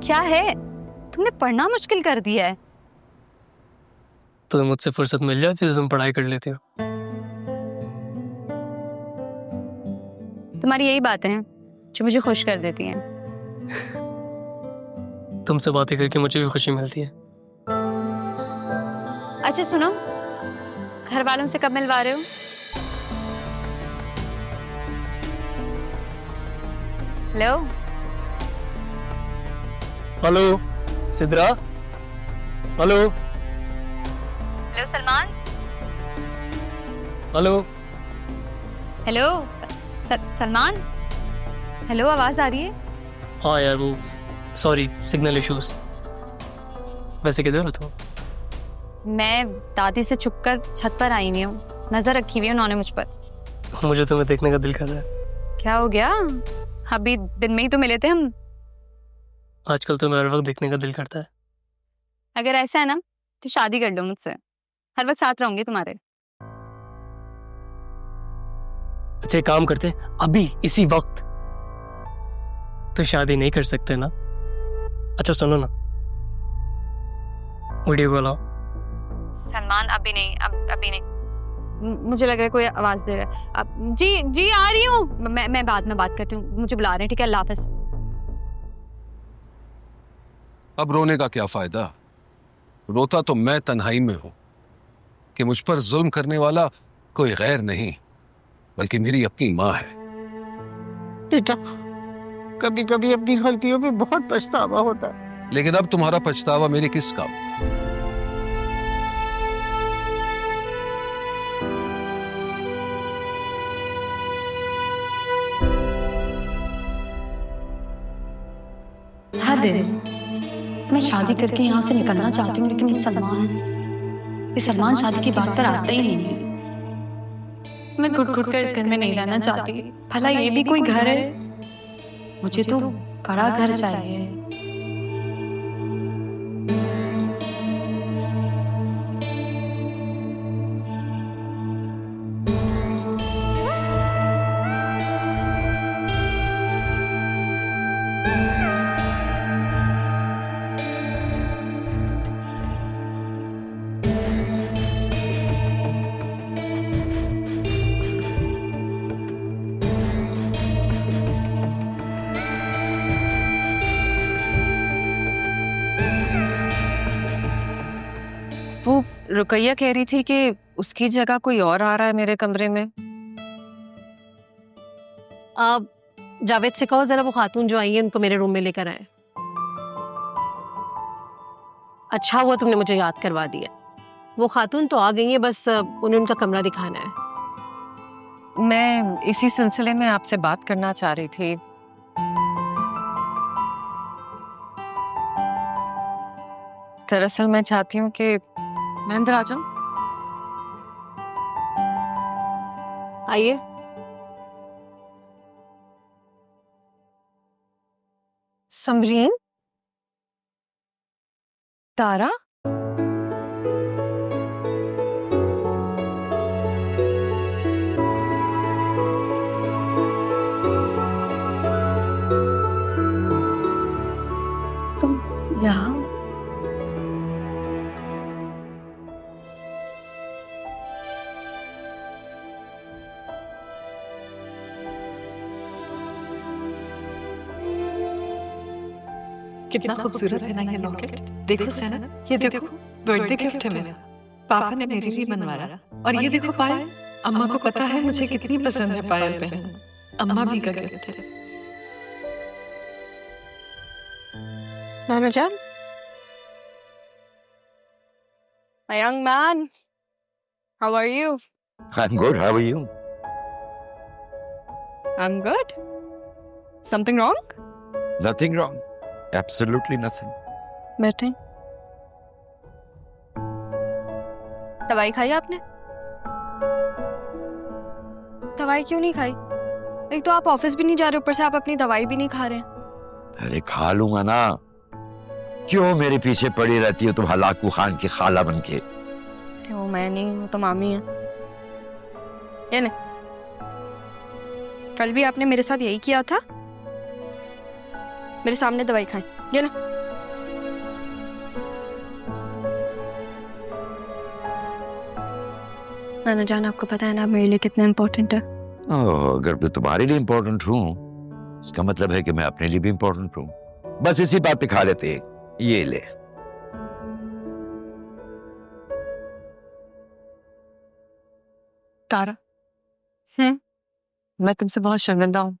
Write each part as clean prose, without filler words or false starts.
क्या है? तुमने पढ़ना मुश्किल कर दिया है। तुम्हें मुझसे फुर्सत मिल जाती है, तुम पढ़ाई कर लेती हो। तुम्हारी यही बातें हैं जो मुझे खुश कर देती हैं। तुमसे बातें करके मुझे भी खुशी मिलती है। अच्छा सुनो, घर वालों से कब मिलवा रहे हो? Hello hello Sidra, hello hello Salman, hello hello Salman, hello आवाज आ रही है? हाँ यार वो सॉरी सिग्नल इश्यूज। वैसे किधर हो तुम? मैं दादी से छुपकर छत पर आई नहीं हूँ, नजर रखी हुई है उन्होंने मुझ पर। मुझे तुम्हें देखने का दिल कर रहा है। क्या हो गया? अभी दिन में ही तो मिले थे हम। आजकल तो हर वक्त देखने का दिल करता है। अगर ऐसा है ना तो शादी कर लो मुझसे, हर वक्त साथ रहूंगी तुम्हारे। अच्छा एक काम करते, अभी इसी वक्त तो शादी नहीं कर सकते ना? अच्छा सुनो ना, वीडियो कॉल आओ। सलमान अभी नहीं, अभी नहीं। मुझे लग रहा है कोई आवाज दे रहा है। अब जी आ रही हूँ, मैं बाद में बात करती हूँ, मुझे बुला रहे हैं। ठीक है, अल्लाह हाफ़िज़। अब रोने का क्या फायदा? रोता तो मैं तन्हाई में हूं कि मुझ पर जुल्म करने वाला कोई गैर नहीं बल्कि मेरी अपनी माँ है। बेटा, कभी कभी अपनी गलतियों पे बहुत पछतावा होता है। लेकिन अब तुम्हारा पछतावा मेरे किस काम? हद है। मैं शादी करके यहाँ से निकलना चाहती हूँ, लेकिन ये सलमान शादी की बात पर आता ही नहीं है। मैं घुट घुट कर इस घर में नहीं रहना चाहती। भला ये भी कोई घर है? मुझे तो बड़ा घर चाहिए। वो रुकैया कह रही थी कि उसकी जगह कोई और आ रहा है मेरे कमरे में। जावेद से कहो जरा वो खातून जो आई है उनको मेरे रूम में लेकर आए। अच्छा हुआ तुमने मुझे याद करवा दिया। वो खातून तो आ गई है, बस उन्हें उनका कमरा दिखाना है। मैं इसी सिलसिले में आपसे बात करना चाह रही थी। दरअसल मैं चाहती हूँ कि मैं अंदर आ जाऊं। आइए। समरीन, तारा, तुम यहाँ? कितना खूबसूरत है ना ये लॉकेट। देखो सना, ये देखो बर्थडे गिफ्ट है मेरा। पापा ने मेरे लिए बनवाया। और ये देखो पायल, अम्मा को पता है मुझे कितनी पसंद है पायल पहनना। अम्मा भी का गिफ्ट है। नाना जान, A young man, how are you? I'm good. How are you? I'm good. Something wrong? Nothing wrong. Absolutely nothing. बैठे। दवाई खाई आपने? दवाई क्यों नहीं खाई? एक तो आप ऑफिस भी नहीं जा रहे, ऊपर से आप अपनी दवाई भी नहीं खा रहे हैं। अरे खा लूंगा ना। क्यों मेरे पीछे पड़ी रहती हो तुम हलाकू खान की खाला बनके? वो मैं नहीं, वो तो मामी है। ये नहीं, कल भी आपने मेरे साथ यही किया था। मेरे सामने दवाई खाई। ये ना। नाना जान, आपको पता है ना आप मेरे लिए कितना इम्पोर्टेंट है। ओह, अगर मैं तुम्हारे लिए इम्पोर्टेंट हूँ, इसका मतलब है कि मैं अपने लिए भी इम्पोर्टेंट हूँ। बस इसी बात पे खा लेते हैं। ये ले। तारा, मैं तुमसे बहुत शर्मिंदा हूँ।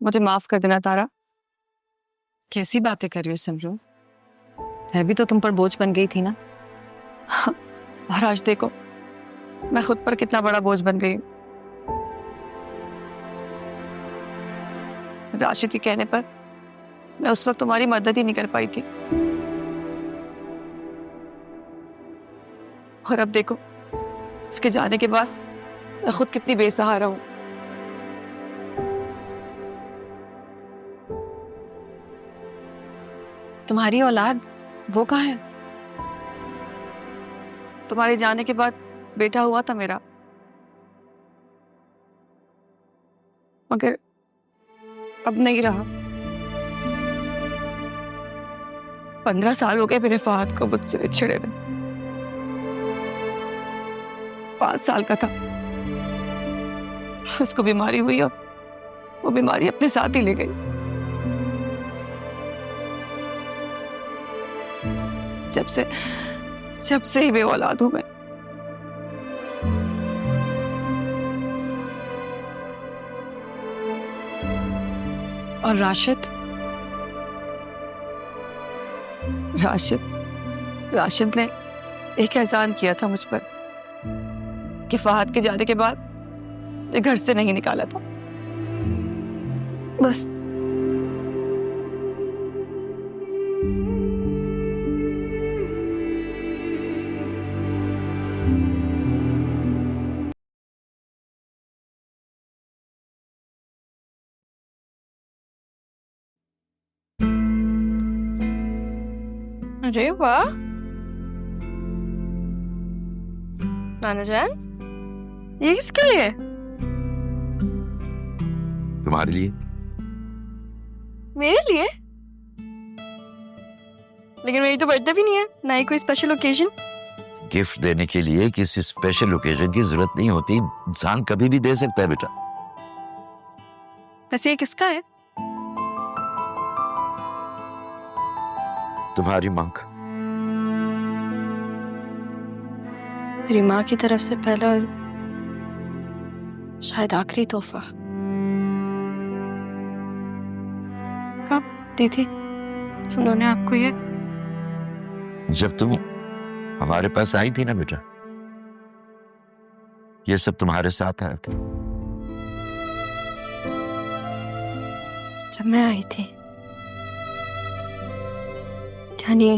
मुझे माफ कर देना तारा। कैसी बातें कर रही हो सिमरू? है भी तो तुम पर बोझ बन गई थी ना। और आज देखो मैं खुद पर कितना बड़ा बोझ बन गई हूँ। राशिद के कहने पर मैं उस वक्त तुम्हारी मदद ही नहीं कर पाई थी, और अब देखो उसके जाने के बाद मैं खुद कितनी बेसहारा हूं। तुम्हारी औलाद वो कहाँ है? तुम्हारे जाने के बाद बेटा हुआ था मेरा, मगर अब नहीं रहा। 15 साल हो गए मेरे फहद को मुझसे बिछड़े हुए। 5 साल का था, उसको बीमारी हुई और वो बीमारी अपने साथ ही ले गई। जब से ही बेऔलाद हूं मैं। और राशिद ने एक एहसान किया था मुझ पर कि फहद के जाने के बाद मुझे घर से नहीं निकाला था। बस अरे वाह नाना जान, ये किसके लिए? तुम्हारे लिए। मेरे लिए? लेकिन मेरी तो बर्थडे भी नहीं है, ना ही कोई स्पेशल ओकेजन। गिफ्ट देने के लिए किसी स्पेशल ओकेजन की जरूरत नहीं होती, इंसान कभी भी दे सकता है बेटा। वैसे ये किसका है? तुम्हारी माँ का। मेरी माँ की तरफ से पहला और शायद आखिरी तोहफा। कब दी थी उन्होंने आपको ये? जब तुम हमारे पास आई थी ना बेटा, ये सब तुम्हारे साथ आया था। जब मैं आई थी, यानी